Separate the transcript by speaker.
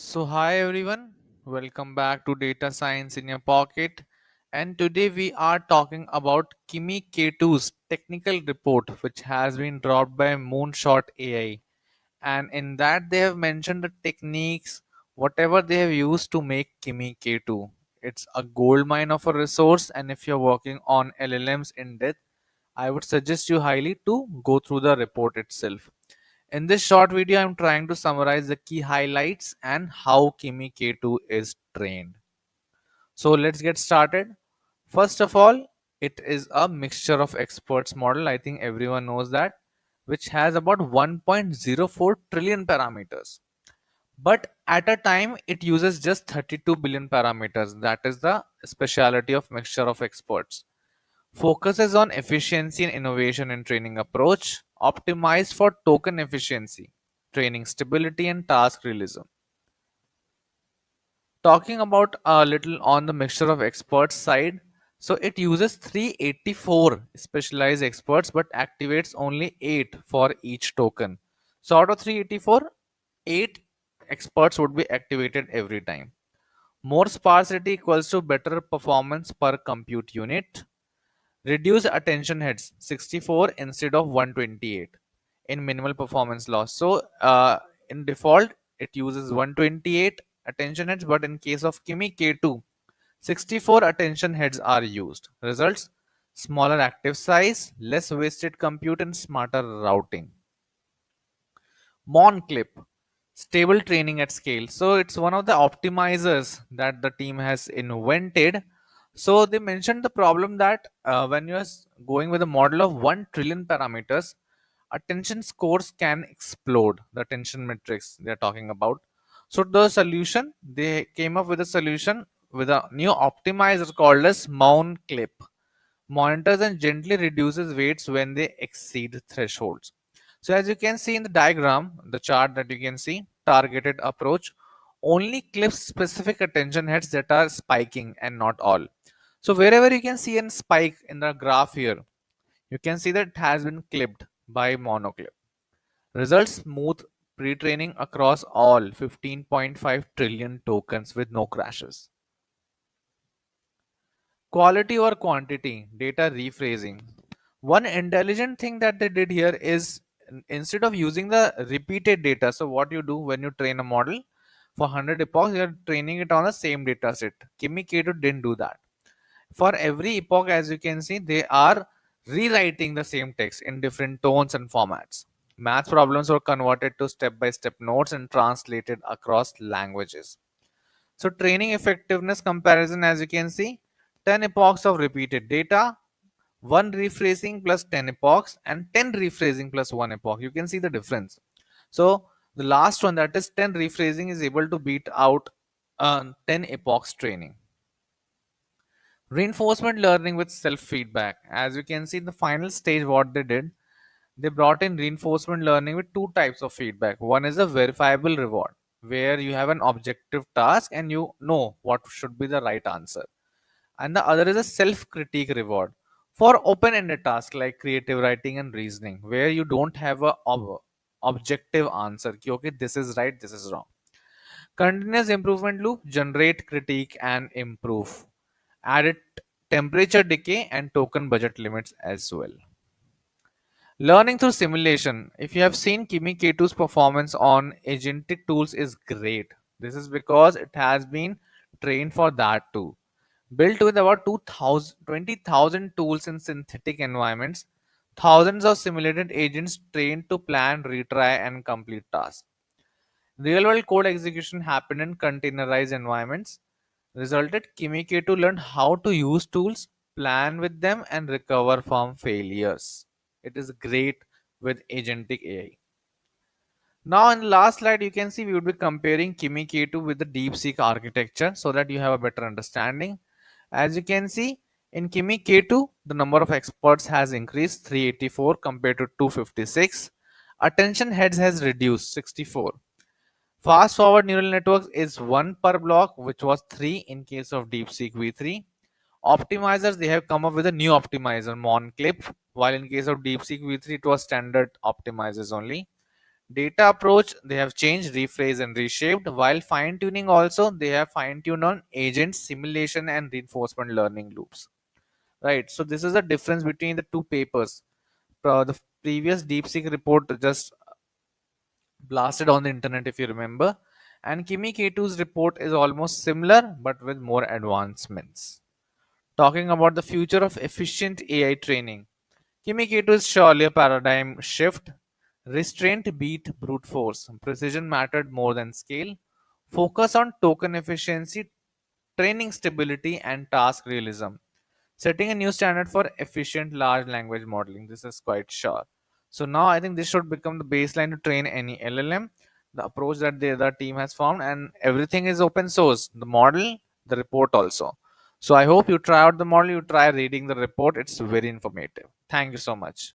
Speaker 1: Hi everyone, welcome back to Data Science in Your Pocket. And today we are talking about Kimi-K2's technical report, which has been dropped by Moonshot AI. And in that, they have mentioned the techniques, whatever they have used to make Kimi-K2. It's a gold mine of a resource, and if you're working on LLMs in depth, I would suggest you highly to go through the report itself. In this short video, I'm trying to summarize the key highlights and how Kimi K2 is trained. So let's get started. First of all, it is a mixture of experts model. I think everyone knows that, which has about 1.04 trillion parameters. But at a time, it uses just 32 billion parameters. That is the speciality of mixture of experts. Focuses on efficiency and innovation in training approach, optimized for token efficiency, training stability and task realism. Talking about a little on the mixture of experts side, so it uses 384 specialized experts but activates only 8 for each token. So out of 384, 8 experts would be activated every time. More sparsity equals to better performance per compute unit. Reduce attention heads 64 instead of 128 in minimal performance loss. So in default, it uses 128 attention heads, but in case of Kimi K2, 64 attention heads are used. Results: smaller active size, less wasted compute, and smarter routing. Clip, stable training at scale. So it's one of the optimizers that the team has invented. So they mentioned the problem that when you're going with a model of 1 trillion parameters, attention scores can explode, the attention metrics they're talking about. So the solution, they came up with a solution with a new optimizer called as Clip. Monitors and gently reduces weights when they exceed thresholds. So as you can see in the diagram, the chart that you can see, targeted approach only clips specific attention heads that are spiking and not all. So wherever you can see a spike in the graph here, you can see that it has been clipped by monoclip. Results: smooth pre-training across all 15.5 trillion tokens with no crashes. Quality or quantity, data rephrasing. One intelligent thing that they did here is instead of using the repeated data, so what you do when you train a model for 100 epochs, you're training it on the same data set. Kimi-K2 didn't do that. For every epoch, as you can see, they are rewriting the same text in different tones and formats. Math problems were converted to step-by-step notes and translated across languages. So training effectiveness comparison, as you can see, 10 epochs of repeated data, 1 rephrasing plus 10 epochs, and 10 rephrasing plus 1 epoch. You can see the difference. So the last one, that is 10 rephrasing, is able to beat out 10 epochs training. Reinforcement learning with self-feedback. As you can see in the final stage, what they did, they brought in reinforcement learning with two types of feedback. One is a verifiable reward, where you have an objective task and you know what should be the right answer. And the other is a self-critique reward for open-ended tasks like creative writing and reasoning, where you don't have a objective answer. Okay, this is right, this is wrong. Continuous improvement loop: generate, critique, and improve. Added temperature decay and token budget limits as well. Learning through simulation. If you have seen Kimi K2's performance on agentic tools is great. This is because it has been trained for that too. Built with about 20,000 tools in synthetic environments, thousands of simulated agents trained to plan, retry, and complete tasks. Real world code execution happened in containerized environments. Resulted: Kimi-K2 learned how to use tools, plan with them, and recover from failures. It is great with agentic AI. Now, in the last slide, you can see we would be comparing Kimi-K2 with the DeepSeek architecture so that you have a better understanding. As you can see, in Kimi-K2, the number of experts has increased 384 compared to 256. Attention heads has reduced 64. Fast forward neural networks is 1 per block, which was 3 in case of DeepSeek V3. Optimizers, they have come up with a new optimizer, Monclip, while in case of DeepSeek V3, it was standard optimizers only. Data approach, they have changed, rephrased, and reshaped, while fine tuning also, they have fine tuned on agent simulation and reinforcement learning loops. Right. So, this is the difference between the two papers. The previous DeepSeek report just blasted on the internet, if you remember, and Kimi-K2's report is almost similar but with more advancements. Talking about the future of efficient AI training, Kimi-K2 is surely a paradigm shift. Restraint beat brute force. Precision mattered more than scale. Focus on token efficiency, training stability, and task realism. Setting a new standard for efficient large language modeling. This is quite sure. So now I think this should become the baseline to train any LLM. The approach that the other team has found, and everything is open source. The model, the report also. So I hope you try out the model, you try reading the report. It's very informative. Thank you so much.